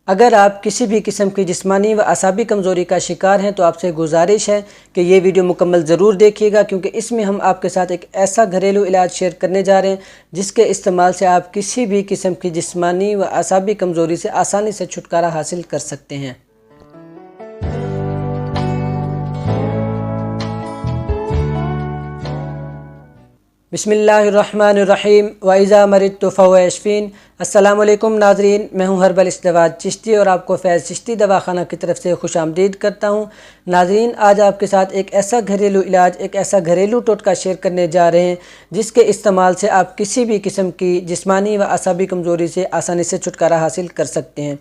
اگر آپ کسی بھی قسم کی جسمانی و اعصابی کمزوری کا شکار ہیں تو آپ سے گزارش ہے کہ یہ ویڈیو مکمل ضرور دیکھیے گا، کیونکہ اس میں ہم آپ کے ساتھ ایک ایسا گھریلو علاج شیئر کرنے جا رہے ہیں جس کے استعمال سے آپ کسی بھی قسم کی جسمانی و اعصابی کمزوری سے آسانی سے چھٹکارا حاصل کر سکتے ہیں۔ بسم اللہ الرحمن الرحیم وَإِذَا مَرِضْتُ فَهُوَ يَشْفِينِ۔ السلام علیکم ناظرین، میں ہوں ہربل اسدواد چشتی اور آپ کو فیض چشتی دواخانہ کی طرف سے خوش آمدید کرتا ہوں۔ ناظرین، آج آپ کے ساتھ ایک ایسا گھریلو علاج، ایک ایسا گھریلو ٹوٹکا شیئر کرنے جا رہے ہیں جس کے استعمال سے آپ کسی بھی قسم کی جسمانی و اعصابی کمزوری سے آسانی سے چھٹکارا حاصل کر سکتے ہیں۔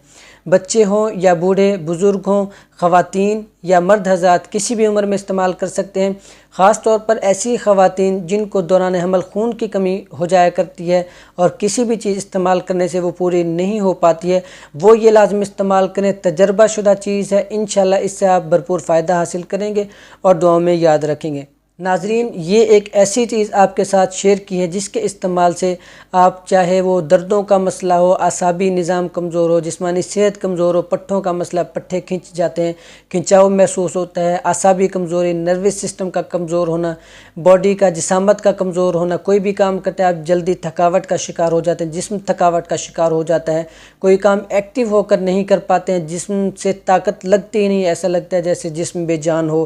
بچے ہوں یا بوڑھے، بزرگ ہوں، خواتین یا مرد حضرات کسی بھی عمر میں استعمال کر سکتے ہیں۔ خاص طور پر ایسی خواتین جن کو دوران حمل خون کی کمی ہو جایا کرتی ہے اور کسی بھی چیز استعمال کرنے سے وہ پوری نہیں ہو پاتی ہے، وہ یہ لازم استعمال کریں۔ تجربہ شدہ چیز ہے، انشاءاللہ اس سے آپ بھرپور فائدہ حاصل کریں گے اور دعاؤں میں یاد رکھیں گے۔ ناظرین، یہ ایک ایسی چیز آپ کے ساتھ شیئر کی ہے جس کے استعمال سے آپ چاہے وہ دردوں کا مسئلہ ہو، اعصابی نظام کمزور ہو، جسمانی صحت کمزور ہو، پٹھوں کا مسئلہ، پٹھے کھنچ جاتے ہیں، کھنچاؤ محسوس ہوتا ہے، اعصابی کمزوری، نروس سسٹم کا کمزور ہونا، باڈی کا جسامت کا کمزور ہونا، کوئی بھی کام کرتے ہیں آپ جلدی تھکاوٹ کا شکار ہو جاتے ہیں، جسم تھکاوٹ کا شکار ہو جاتا ہے، کوئی کام ایکٹیو ہو کر نہیں کر پاتے ہیں، جسم سے طاقت لگتی ہی نہیں، ایسا لگتا ہے جیسے جسم بے جان ہو۔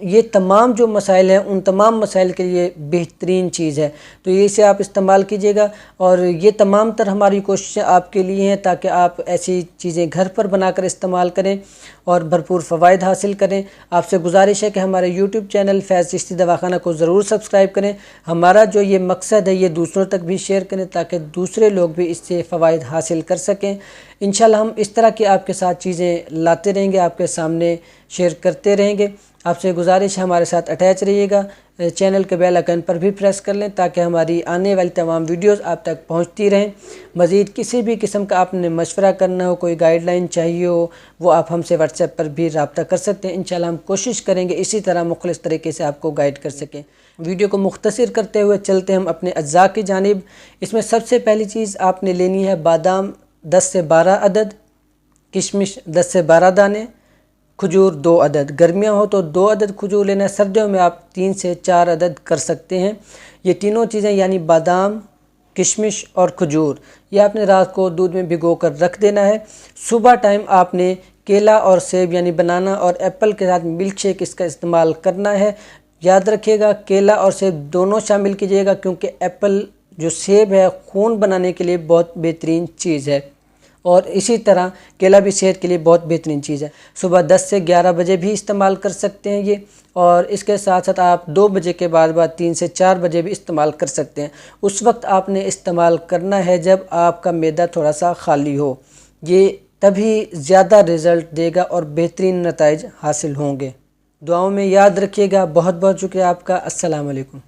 یہ تمام جو مسائل ہیں ان تمام مسائل کے لیے بہترین چیز ہے، تو یہ اسے آپ استعمال کیجئے گا۔ اور یہ تمام تر ہماری کوششیں آپ کے لیے ہیں تاکہ آپ ایسی چیزیں گھر پر بنا کر استعمال کریں اور بھرپور فوائد حاصل کریں۔ آپ سے گزارش ہے کہ ہمارے یوٹیوب چینل فیض چشتی دواخانہ کو ضرور سبسکرائب کریں۔ ہمارا جو یہ مقصد ہے یہ دوسروں تک بھی شیئر کریں تاکہ دوسرے لوگ بھی اس سے فوائد حاصل کر سکیں۔ انشاءاللہ ہم اس طرح کی آپ کے ساتھ چیزیں لاتے رہیں گے، آپ کے سامنے شیئر کرتے رہیں گے۔ آپ سے گزارش ہے ہمارے ساتھ اٹیچ رہیے گا، چینل کے بیل آئیکن پر بھی پریس کر لیں تاکہ ہماری آنے والی تمام ویڈیوز آپ تک پہنچتی رہیں۔ مزید کسی بھی قسم کا آپ نے مشورہ کرنا ہو، کوئی گائیڈ لائن چاہیے ہو، وہ آپ ہم سے واٹس ایپ پر بھی رابطہ کر سکتے ہیں۔ انشاءاللہ ہم کوشش کریں گے اسی طرح مخلص طریقے سے آپ کو گائیڈ کر سکیں۔ ویڈیو کو مختصر کرتے ہوئے چلتے ہم اپنے اجزاء کی جانب۔ اس میں سب سے پہلی چیز آپ نے لینی ہے بادام 10 سے 12 عدد، کشمش 10 سے 12 دانے، کھجور 2 عدد۔ گرمیاں ہو تو 2 عدد کھجور لینا ہے، سردیوں میں آپ 3 سے 4 عدد کر سکتے ہیں۔ یہ تینوں چیزیں یعنی بادام، کشمش اور کھجور یہ آپ نے رات کو دودھ میں بھگو کر رکھ دینا ہے۔ صبح ٹائم آپ نے کیلا اور سیب یعنی بنانا اور ایپل کے ساتھ ملک شیک اس کا استعمال کرنا ہے۔ یاد رکھیے گا کیلا اور سیب دونوں شامل کیجیے گا کیونکہ ایپل جو سیب ہے خون بنانے کے لیے بہت بہترین چیز ہے، اور اسی طرح کیلا بھی صحت کے لیے بہت بہترین چیز ہے۔ صبح 10 سے 11 بجے بھی استعمال کر سکتے ہیں یہ، اور اس کے ساتھ ساتھ آپ 2 بجے کے بعد 3 سے 4 بجے بھی استعمال کر سکتے ہیں۔ اس وقت آپ نے استعمال کرنا ہے جب آپ کا معدہ تھوڑا سا خالی ہو، یہ تبھی زیادہ رزلٹ دے گا اور بہترین نتائج حاصل ہوں گے۔ دعاؤں میں یاد رکھیے گا۔ بہت بہت شکریہ آپ کا۔ السلام علیکم۔